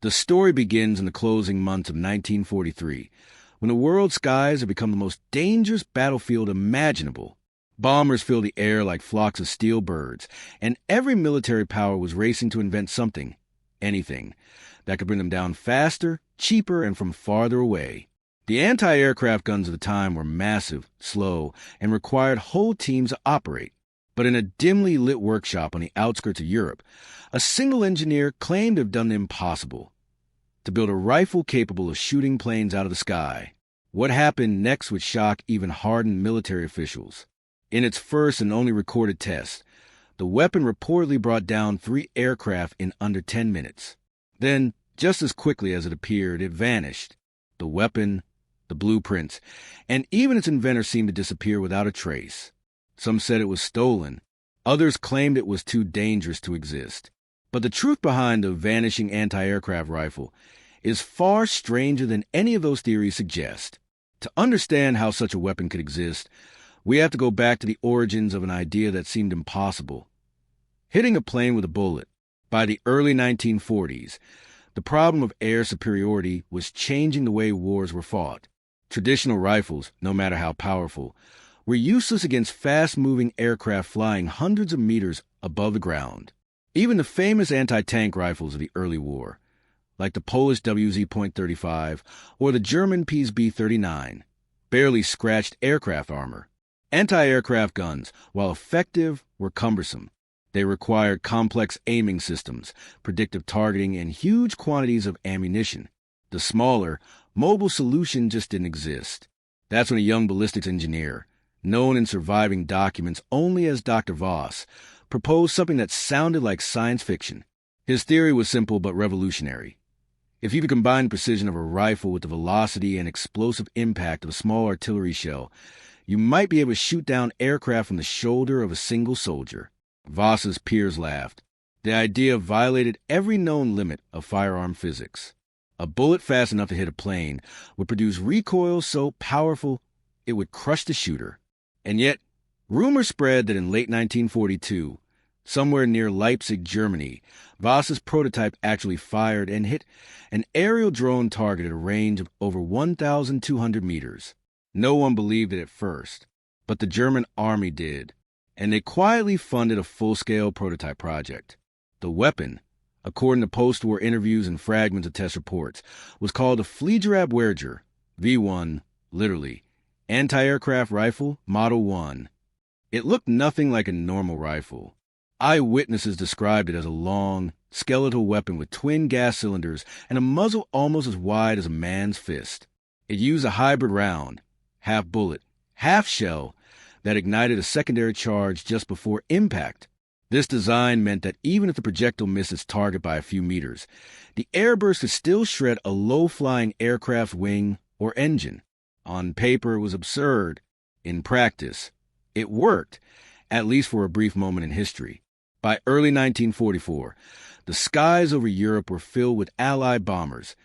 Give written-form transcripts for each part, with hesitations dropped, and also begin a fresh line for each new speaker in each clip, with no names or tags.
The story begins in the closing months of 1943, when the world's skies have become the most dangerous battlefield imaginable. Bombers filled the air like flocks of steel birds, and every military power was racing to invent something, anything, that could bring them down faster, cheaper, and from farther away. The anti-aircraft guns of the time were massive, slow, and required whole teams to operate. But in a dimly lit workshop on the outskirts of Europe, a single engineer claimed to have done the impossible, to build a rifle capable of shooting planes out of the sky. What happened next would shock even hardened military officials. In its first and only recorded test, the weapon reportedly brought down 3 aircraft in under 10 minutes. Then, just as quickly as it appeared, it vanished. The weapon, the blueprints, and even its inventor seemed to disappear without a trace. Some said it was stolen. Others claimed it was too dangerous to exist. But the truth behind the vanishing anti-aircraft rifle is far stranger than any of those theories suggest. To understand how such a weapon could exist, we have to go back to the origins of an idea that seemed impossible. Hitting a plane with a bullet. By the early 1940s, the problem of air superiority was changing the way wars were fought. Traditional rifles, no matter how powerful, were useless against fast-moving aircraft flying hundreds of meters above the ground. Even the famous anti-tank rifles of the early war, like the Polish WZ.35 or the German PSB-39, barely scratched aircraft armor. Anti-aircraft guns, while effective, were cumbersome. They required complex aiming systems, predictive targeting, and huge quantities of ammunition. The smaller, mobile solution just didn't exist. That's when a young ballistics engineer, known in surviving documents only as Dr. Voss, proposed something that sounded like science fiction. His theory was simple but revolutionary. If you could combine the precision of a rifle with the velocity and explosive impact of a small artillery shell, you might be able to shoot down aircraft from the shoulder of a single soldier. Voss's peers laughed. The idea violated every known limit of firearm physics. A bullet fast enough to hit a plane would produce recoil so powerful it would crush the shooter. And yet, rumors spread that in late 1942, somewhere near Leipzig, Germany, Voss's prototype actually fired and hit an aerial drone target at a range of over 1,200 meters. No one believed it at first, but the German army did, and they quietly funded a full-scale prototype project. The weapon, according to post-war interviews and fragments of test reports, was called the Fliegerabwehrgewehr, V1, literally, anti-aircraft rifle, Model 1. It looked nothing like a normal rifle. Eyewitnesses described it as a long, skeletal weapon with twin gas cylinders and a muzzle almost as wide as a man's fist. It used a hybrid round, half bullet, half shell, that ignited a secondary charge just before impact. This design meant that even if the projectile missed its target by a few meters, the airburst could still shred a low-flying aircraft wing or engine. On paper, it was absurd. In practice, it worked, at least for a brief moment in history. By early 1944, the skies over Europe were filled with Allied bombers,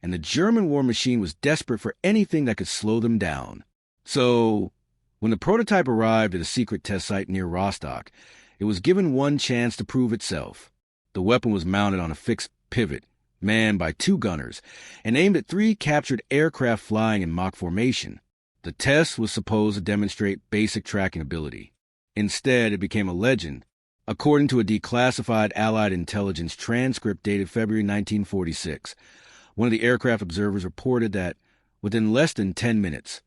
and the German war machine was desperate for anything that could slow them down. So, when the prototype arrived at a secret test site near Rostock, it was given one chance to prove itself. The weapon was mounted on a fixed pivot, manned by 2 gunners, and aimed at 3 captured aircraft flying in mock formation. The test was supposed to demonstrate basic tracking ability. Instead, it became a legend. According to a declassified Allied intelligence transcript dated February 1946, one of the aircraft observers reported that, within less than 10 minutes,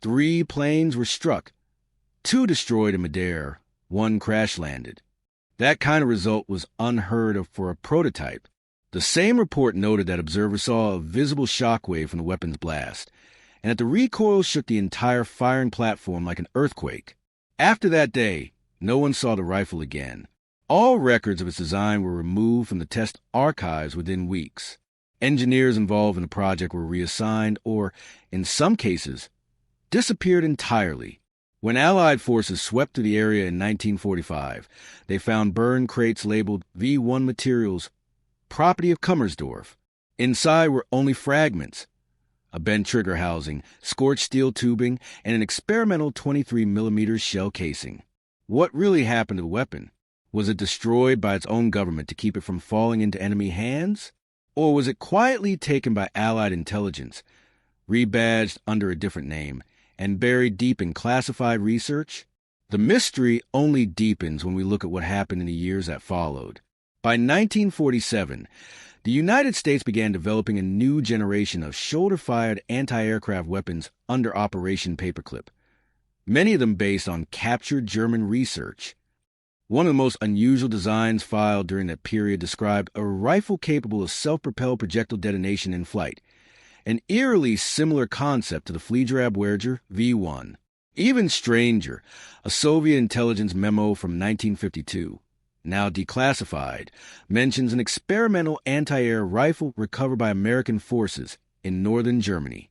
3 planes were struck, 2 destroyed in midair, 1 crash-landed. That kind of result was unheard of for a prototype. The same report noted that observers saw a visible shockwave from the weapon's blast, and that the recoil shook the entire firing platform like an earthquake. After that day, no one saw the rifle again. All records of its design were removed from the test archives within weeks. Engineers involved in the project were reassigned or, in some cases, disappeared entirely. When Allied forces swept through the area in 1945, they found burned crates labeled V1 materials, property of Kummersdorf. Inside were only fragments, a bent trigger housing, scorched steel tubing, and an experimental 23mm shell casing. What really happened to the weapon? Was it destroyed by its own government to keep it from falling into enemy hands? Or was it quietly taken by Allied intelligence, rebadged under a different name, and buried deep in classified research? The mystery only deepens when we look at what happened in the years that followed. By 1947, the United States began developing a new generation of shoulder-fired anti-aircraft weapons under Operation Paperclip, many of them based on captured German research. One of the most unusual designs filed during that period described a rifle capable of self-propelled projectile detonation in flight, an eerily similar concept to the Fliegerabwehrgewehr V1. Even stranger, a Soviet intelligence memo from 1952, now declassified, mentions an experimental anti-air rifle recovered by American forces in northern Germany.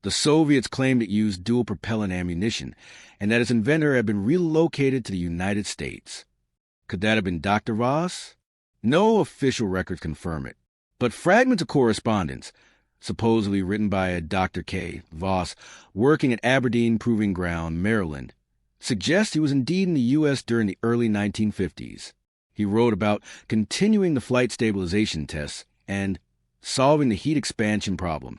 The Soviets claimed it used dual propellant ammunition and that its inventor had been relocated to the United States. Could that have been Dr. Voss? No official records confirm it, but fragments of correspondence, supposedly written by a Dr. K. Voss, working at Aberdeen Proving Ground, Maryland, suggest he was indeed in the U.S. during the early 1950s. He wrote about continuing the flight stabilization tests and solving the heat expansion problem,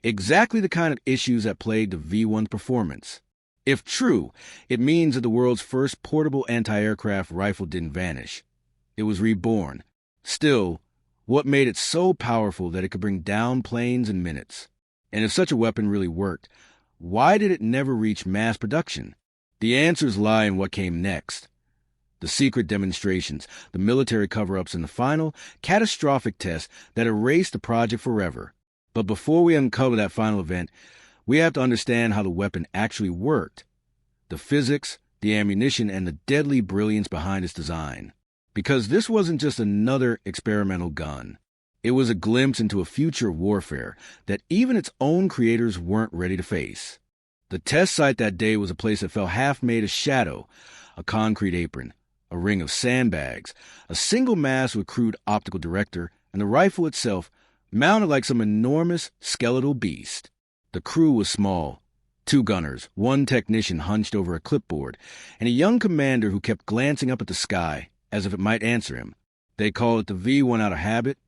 exactly the kind of issues that plagued the V-1's performance. If true, it means that the world's first portable anti-aircraft rifle didn't vanish. It was reborn. Still, what made it so powerful that it could bring down planes in minutes? And if such a weapon really worked, why did it never reach mass production? The answers lie in what came next. The secret demonstrations, the military cover-ups, and the final, catastrophic test that erased the project forever. But before we uncover that final event, we have to understand how the weapon actually worked. The physics, the ammunition, and the deadly brilliance behind its design. Because this wasn't just another experimental gun. It was a glimpse into a future of warfare that even its own creators weren't ready to face. The test site that day was a place that felt half made of shadow, a concrete apron, a ring of sandbags, a single mast with crude optical director, and the rifle itself mounted like some enormous skeletal beast. The crew was small. 2 gunners, 1 technician hunched over a clipboard, and a young commander who kept glancing up at the sky as if it might answer him. They called it the V1 out of habit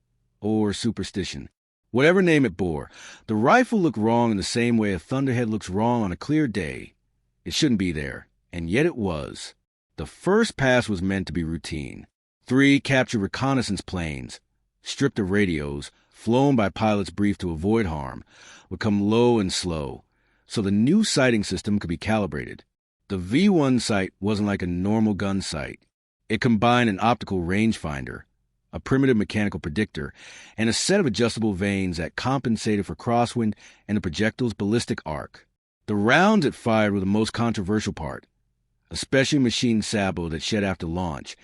or superstition. Whatever name it bore, the rifle looked wrong in the same way a thunderhead looks wrong on a clear day. It shouldn't be there, and yet it was. The first pass was meant to be routine. 3 captured reconnaissance planes, stripped of radios, flown by pilots briefed to avoid harm, would come low and slow, so the new sighting system could be calibrated. The V1 sight wasn't like a normal gun sight. It combined an optical rangefinder, a primitive mechanical predictor, and a set of adjustable vanes that compensated for crosswind and the projectile's ballistic arc. The rounds it fired were the most controversial part, a specially machined sabot that shed after launch,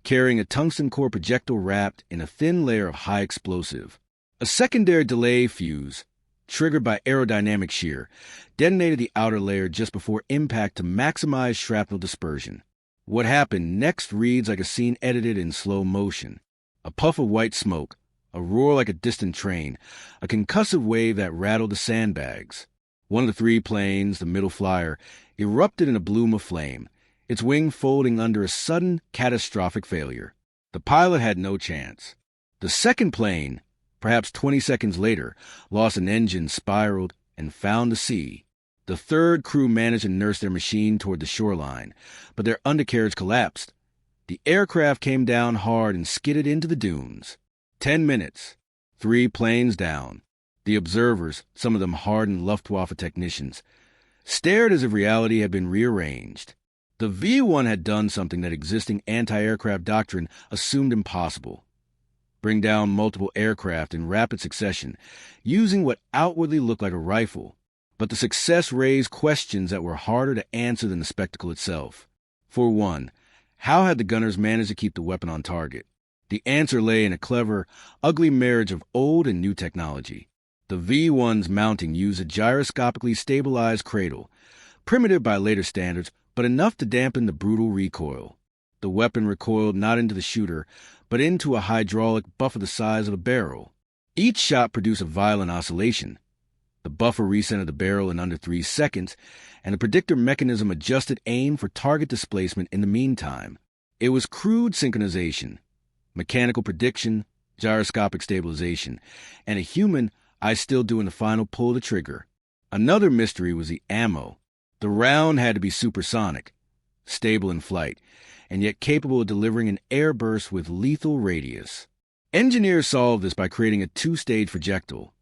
carrying a tungsten core projectile wrapped in a thin layer of high explosive. A secondary delay fuse, triggered by aerodynamic shear, detonated the outer layer just before impact to maximize shrapnel dispersion. What happened next reads like a scene edited in slow motion. A puff of white smoke, a roar like a distant train, a concussive wave that rattled the sandbags. One of the 3 planes, the middle flyer, erupted in a bloom of flame, its wing folding under a sudden, catastrophic failure. The pilot had no chance. The second plane, perhaps 20 seconds later, lost an engine, spiraled, and found the sea. The 3rd crew managed to nurse their machine toward the shoreline, but their undercarriage collapsed. The aircraft came down hard and skidded into the dunes. 10 minutes. 3 planes down. The observers, some of them hardened Luftwaffe technicians, stared as if reality had been rearranged. The V-1 had done something that existing anti-aircraft doctrine assumed impossible. Bring down multiple aircraft in rapid succession, using what outwardly looked like a rifle. But the success raised questions that were harder to answer than the spectacle itself. For one, how had the gunners managed to keep the weapon on target? The answer lay in a clever, ugly marriage of old and new technology. The V-1's mounting used a gyroscopically stabilized cradle, primitive by later standards, but enough to dampen the brutal recoil. The weapon recoiled not into the shooter, but into a hydraulic buffer the size of a barrel. Each shot produced a violent oscillation. The buffer recentered the barrel in under 3 seconds, and the predictor mechanism adjusted aim for target displacement in the meantime. It was crude synchronization, mechanical prediction, gyroscopic stabilization, and a human I still doing the final pull of the trigger. Another mystery was the ammo. The round had to be supersonic, stable in flight, and yet capable of delivering an air burst with lethal radius. Engineers solved this by creating a two-stage projectile.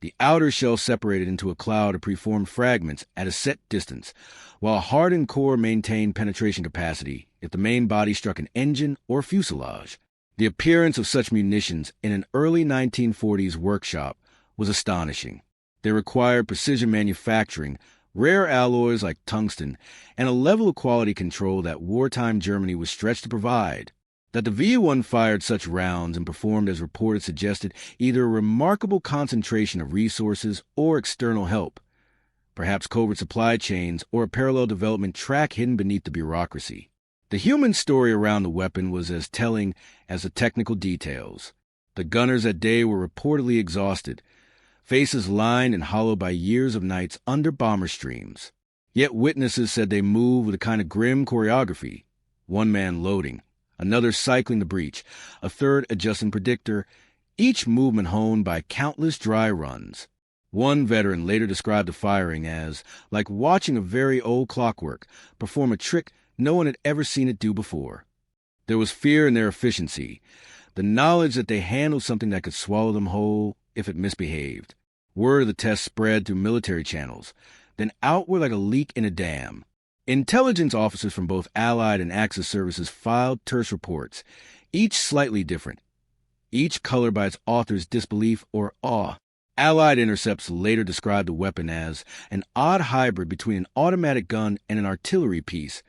The outer shell separated into a cloud of preformed fragments at a set distance, while a hardened core maintained penetration capacity if the main body struck an engine or fuselage. The appearance of such munitions in an early 1940s workshop was astonishing. They required precision manufacturing, rare alloys like tungsten, and a level of quality control that wartime Germany was stretched to provide. That the V-1 fired such rounds and performed as reported suggested either a remarkable concentration of resources or external help, perhaps covert supply chains or a parallel development track hidden beneath the bureaucracy. The human story around the weapon was as telling as the technical details. The gunners that day were reportedly exhausted, faces lined and hollowed by years of nights under bomber streams. Yet witnesses said they moved with a kind of grim choreography, one man loading, another cycling the breach, a third adjusting predictor, each movement honed by countless dry runs. One veteran later described the firing as like watching a very old clockwork perform a trick no one had ever seen it do before. There was fear in their efficiency, the knowledge that they handled something that could swallow them whole if it misbehaved. Word of the test spread through military channels, then outward like a leak in a dam. Intelligence officers from both Allied and Axis services filed terse reports, each slightly different, each colored by its author's disbelief or awe. Allied intercepts later described the weapon as an odd hybrid between an automatic gun and an artillery piece,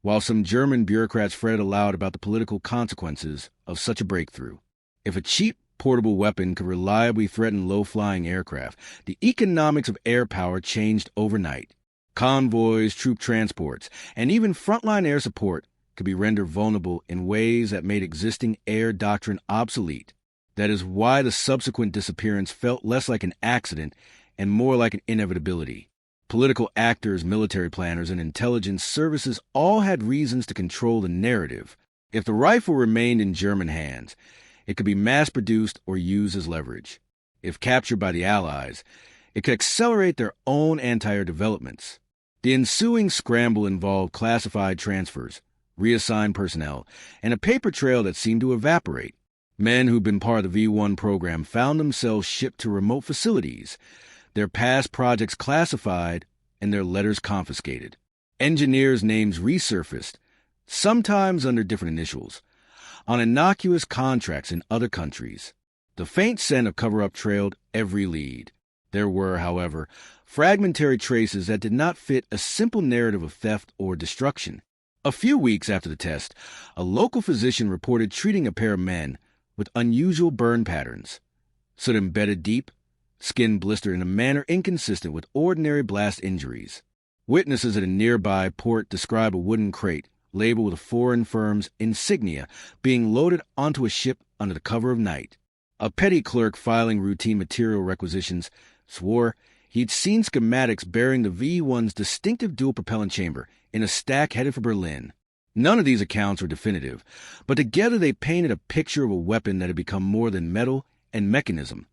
while some German bureaucrats fretted aloud about the political consequences of such a breakthrough. If a cheap, portable weapon could reliably threaten low-flying aircraft, the economics of air power changed overnight. Convoys, troop transports, and even frontline air support could be rendered vulnerable in ways that made existing air doctrine obsolete. That is why the subsequent disappearance felt less like an accident and more like an inevitability. Political actors, military planners, and intelligence services all had reasons to control the narrative. If the rifle remained in German hands, it could be mass-produced or used as leverage. If captured by the Allies, it could accelerate their own anti-air developments. The ensuing scramble involved classified transfers, reassigned personnel, and a paper trail that seemed to evaporate. Men who'd been part of the V-1 program found themselves shipped to remote facilities, their past projects classified, and their letters confiscated. Engineers' names resurfaced, sometimes under different initials, on innocuous contracts in other countries. The faint scent of cover-up trailed every lead. There were, however, fragmentary traces that did not fit a simple narrative of theft or destruction. A few weeks after the test, a local physician reported treating a pair of men with unusual burn patterns, soot embedded deep, skin blistered in a manner inconsistent with ordinary blast injuries. Witnesses at a nearby port describe a wooden crate labeled with a foreign firm's insignia being loaded onto a ship under the cover of night. A petty clerk filing routine material requisitions swore he'd seen schematics bearing the V-1's distinctive dual-propellant chamber in a stack headed for Berlin. None of these accounts were definitive, but together they painted a picture of a weapon that had become more than metal and mechanism.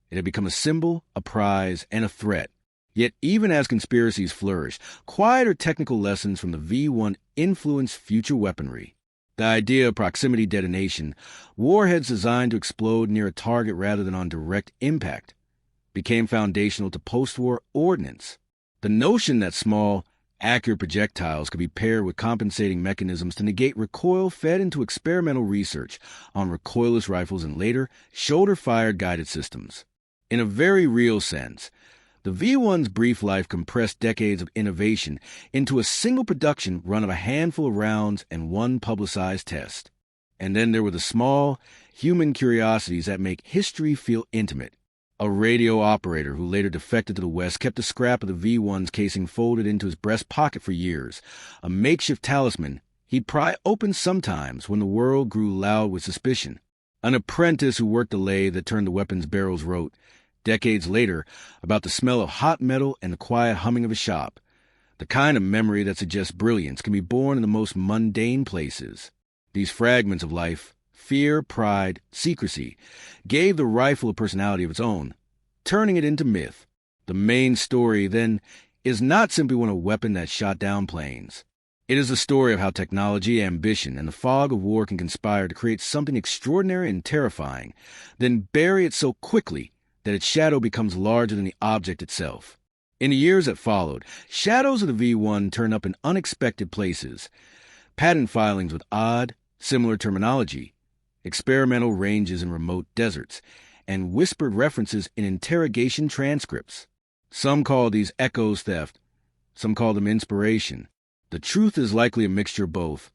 It had become a symbol, a prize, and a threat. Yet even as conspiracies flourished, quieter technical lessons from the V-1 influenced future weaponry. The idea of proximity detonation, warheads designed to explode near a target rather than on direct impact, became foundational to post-war ordnance. The notion that small, accurate projectiles could be paired with compensating mechanisms to negate recoil fed into experimental research on recoilless rifles and later shoulder-fired guided systems. In a very real sense, the V-1's brief life compressed decades of innovation into a single production run of a handful of rounds and one publicized test. And then there were the small, human curiosities that make history feel intimate. A radio operator who later defected to the West kept a scrap of the V-1's casing folded into his breast pocket for years, a makeshift talisman he'd pry open sometimes when the world grew loud with suspicion. An apprentice who worked the lathe that turned the weapon's barrels wrote, decades later, about the smell of hot metal and the quiet humming of a shop. The kind of memory that suggests brilliance can be born in the most mundane places. These fragments of life fear, pride, secrecy, gave the rifle a personality of its own, turning it into myth. The main story, then, is not simply one of a weapon that shot down planes. It is the story of how technology, ambition, and the fog of war can conspire to create something extraordinary and terrifying, then bury it so quickly that its shadow becomes larger than the object itself. In the years that followed, shadows of the V-1 turned up in unexpected places. Patent filings with odd, similar terminology, experimental ranges in remote deserts, and whispered references in interrogation transcripts. Some call these echoes theft, some call them inspiration. The truth is likely a mixture of both,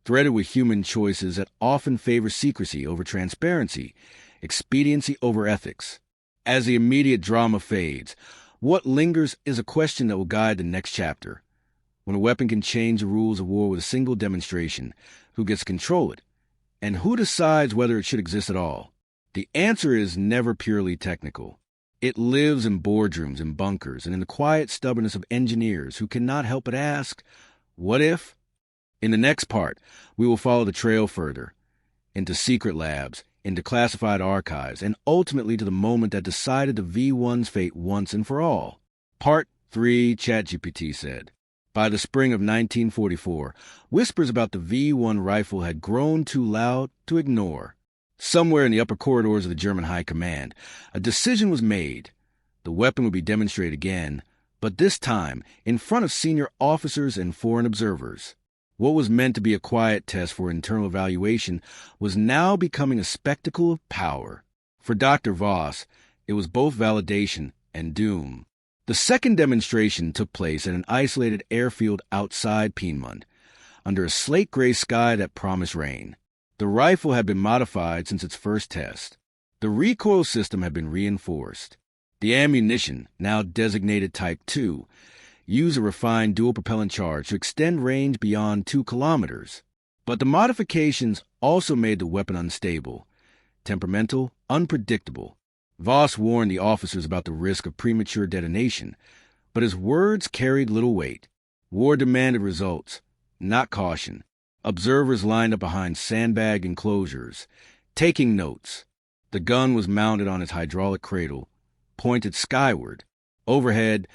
threaded with human choices that often favor secrecy over transparency, expediency over ethics. As the immediate drama fades, what lingers is a question that will guide the next chapter. When a weapon can change the rules of war with a single demonstration, who gets to control it? And who decides whether it should exist at all? The answer is never purely technical. It lives in boardrooms and bunkers and in the quiet stubbornness of engineers who cannot help but ask, what if? In the next part, we will follow the trail further, into secret labs, into classified archives, and ultimately to the moment that decided the V-1's fate once and for all. Part 3, ChatGPT said. By the spring of 1944, whispers about the V-1 rifle had grown too loud to ignore. Somewhere in the upper corridors of the German High Command, a decision was made. The weapon would be demonstrated again, but this time in front of senior officers and foreign observers. What was meant to be a quiet test for internal evaluation was now becoming a spectacle of power. For Dr. Voss, it was both validation and doom. The second demonstration took place at an isolated airfield outside Piedmont, under a slate-gray sky that promised rain. The rifle had been modified since its first test. The recoil system had been reinforced. The ammunition, now designated Type 2, used a refined dual-propellant charge to extend range beyond 2 kilometers. But the modifications also made the weapon unstable, temperamental, unpredictable. Voss warned the officers about the risk of premature detonation, but his words carried little weight. War demanded results, not caution. Observers lined up behind sandbag enclosures, taking notes. The gun was mounted on its hydraulic cradle, pointed skyward. Overhead,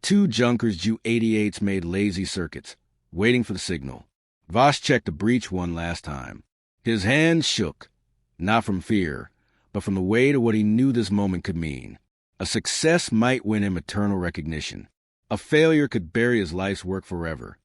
2 Junkers Ju-88s made lazy circuits, waiting for the signal. Voss checked the breech one last time. His hands shook, not from fear, but from the weight of what he knew this moment could mean. A success might win him eternal recognition. A failure could bury his life's work forever.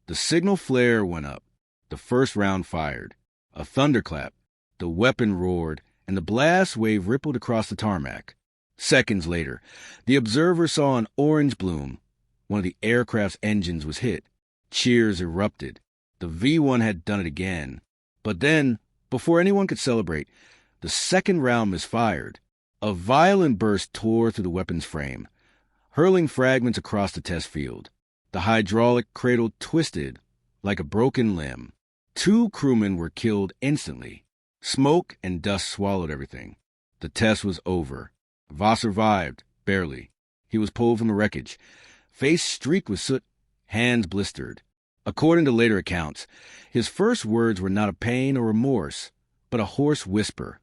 The signal flare went up. The first round fired. A thunderclap. The weapon roared, and the blast wave rippled across the tarmac. Seconds later, the observer saw an orange bloom. One of the aircraft's engines was hit. Cheers erupted. The V-1 had done it again. But then, before anyone could celebrate, the second round misfired. A violent burst tore through the weapon's frame, hurling fragments across the test field. The hydraulic cradle twisted like a broken limb. 2 crewmen were killed instantly. Smoke and dust swallowed everything. The test was over. Voss survived, barely. He was pulled from the wreckage, face streaked with soot, hands blistered. According to later accounts, his first words were not of pain or remorse, but a hoarse whisper.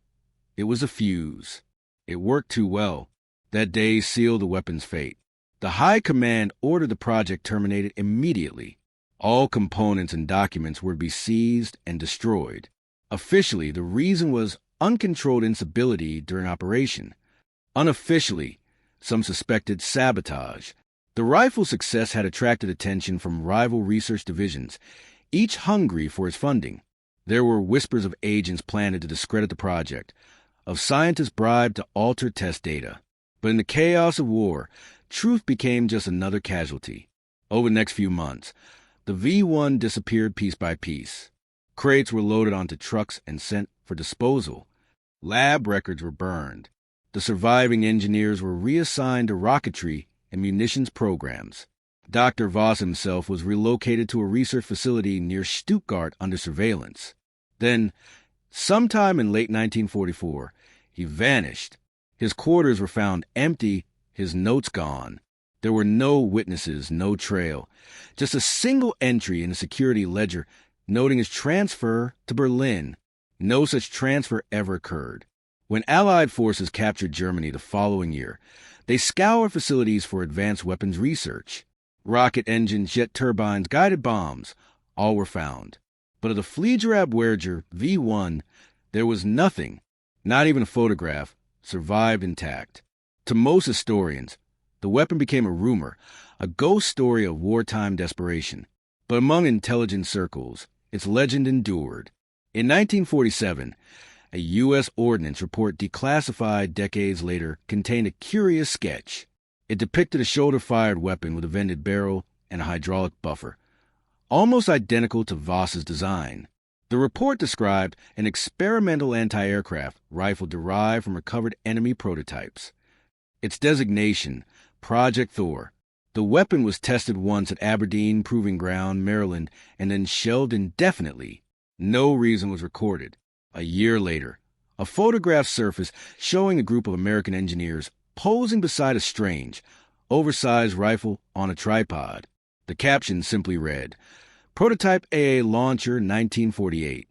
It was a fuse. It worked too well. That day sealed the weapon's fate. The High Command ordered the project terminated immediately. All components and documents were to be seized and destroyed. Officially, the reason was uncontrolled instability during operation. Unofficially, some suspected sabotage. The rifle's success had attracted attention from rival research divisions, each hungry for its funding. There were whispers of agents planted to discredit the project, of scientists bribed to alter test data. But in the chaos of war, truth became just another casualty. Over the next few months, the V-1 disappeared piece by piece. Crates were loaded onto trucks and sent for disposal. Lab records were burned. The surviving engineers were reassigned to rocketry and munitions programs. Dr. Voss himself was relocated to a research facility near Stuttgart under surveillance. Then, sometime in late 1944, he vanished. His quarters were found empty, his notes gone. There were no witnesses, no trail, just a single entry in a security ledger noting his transfer to Berlin. No such transfer ever occurred. When Allied forces captured Germany the following year, they scoured facilities for advanced weapons research. Rocket engines, jet turbines, guided bombs, all were found. But of the Fliegerabwehrgewehr V1, there was nothing, not even a photograph, survived intact. To most historians, the weapon became a rumor, a ghost story of wartime desperation. But among intelligence circles, its legend endured. In 1947, a U.S. ordnance report declassified decades later contained a curious sketch. It depicted a shoulder-fired weapon with a vented barrel and a hydraulic buffer, almost identical to Voss's design. The report described an experimental anti-aircraft rifle derived from recovered enemy prototypes. Its designation, Project Thor. The weapon was tested once at Aberdeen Proving Ground, Maryland, and then shelved indefinitely. No reason was recorded. A year later, a photograph surfaced showing a group of American engineers posing beside a strange, oversized rifle on a tripod. The caption simply read, Prototype AA Launcher 1948.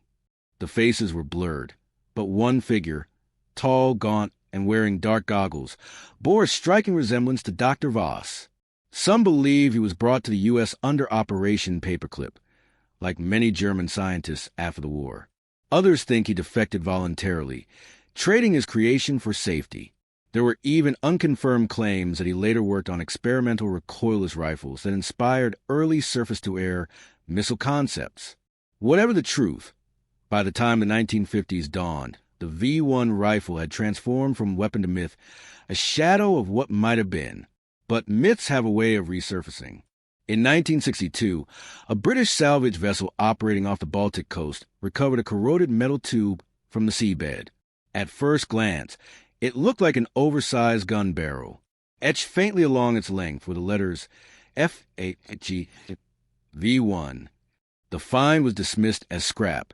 The faces were blurred, but one figure, tall, gaunt, and wearing dark goggles, bore a striking resemblance to Dr. Voss. Some believe he was brought to the U.S. under Operation Paperclip, like many German scientists after the war. Others think he defected voluntarily, trading his creation for safety. There were even unconfirmed claims that he later worked on experimental recoilless rifles that inspired early surface-to-air missile concepts. Whatever the truth, by the time the 1950s dawned, the V1 rifle had transformed from weapon to myth, a shadow of what might have been. But myths have a way of resurfacing. In 1962, a British salvage vessel operating off the Baltic coast recovered a corroded metal tube from the seabed. At first glance, it looked like an oversized gun barrel. Etched faintly along its length were the letters F-A-G V1. The find was dismissed as scrap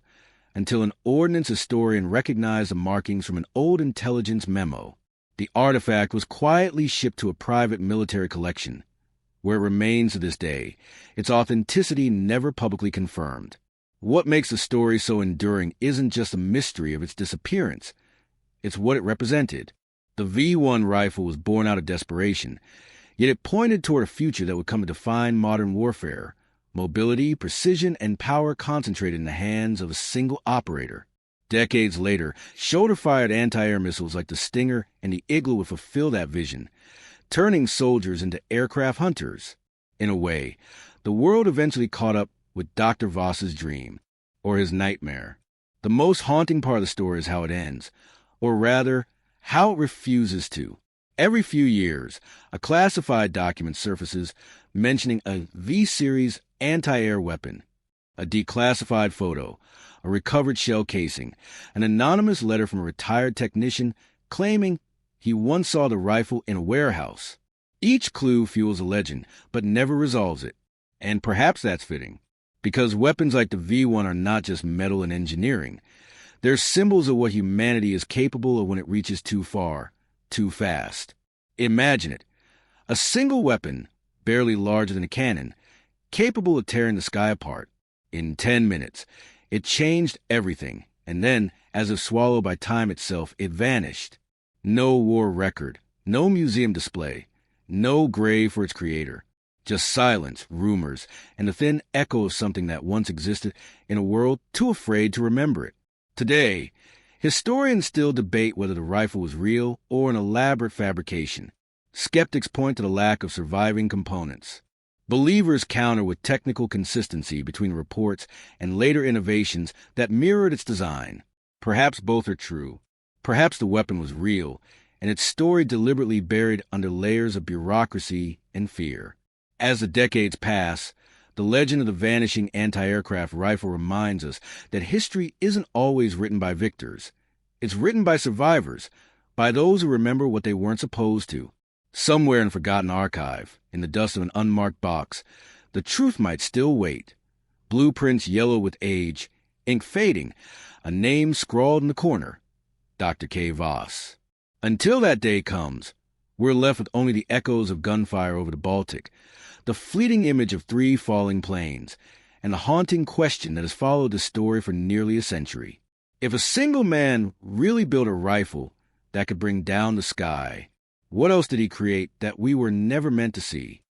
until an ordnance historian recognized the markings from an old intelligence memo. The artifact was quietly shipped to a private military collection, where it remains to this day, its authenticity never publicly confirmed. What makes the story so enduring isn't just the mystery of its disappearance, it's what it represented. The V1 rifle was born out of desperation, yet it pointed toward a future that would come to define modern warfare. Mobility, precision, and power concentrated in the hands of a single operator. Decades later, shoulder-fired anti-air missiles like the Stinger and the Igloo would fulfill that vision, turning soldiers into aircraft hunters. In a way, the world eventually caught up with Dr. Voss's dream, or his nightmare. The most haunting part of the story is how it ends, or rather, how it refuses to. Every few years, a classified document surfaces mentioning a V-series anti-air weapon, a declassified photo, a recovered shell casing, an anonymous letter from a retired technician claiming he once saw the rifle in a warehouse. Each clue fuels a legend, but never resolves it. And perhaps that's fitting, because weapons like the V1 are not just metal and engineering. They're symbols of what humanity is capable of when it reaches too far, too fast. Imagine it. A single weapon, barely larger than a cannon, capable of tearing the sky apart. In 10 minutes, it changed everything, and then, as if swallowed by time itself, it vanished. No war record, no museum display, no grave for its creator. Just silence, rumors, and the thin echo of something that once existed in a world too afraid to remember it. Today, historians still debate whether the rifle was real or an elaborate fabrication. Skeptics point to the lack of surviving components. Believers counter with technical consistency between reports and later innovations that mirrored its design. Perhaps both are true. Perhaps the weapon was real, and its story deliberately buried under layers of bureaucracy and fear. As the decades pass, the legend of the vanishing anti-aircraft rifle reminds us that history isn't always written by victors. It's written by survivors, by those who remember what they weren't supposed to. Somewhere in a forgotten archive, in the dust of an unmarked box, the truth might still wait. Blueprints yellow with age, ink fading, a name scrawled in the corner, Dr. K. Voss. Until that day comes, we're left with only the echoes of gunfire over the Baltic, the fleeting image of 3 falling planes, and the haunting question that has followed the story for nearly a century. If a single man really built a rifle that could bring down the sky, what else did he create that we were never meant to see?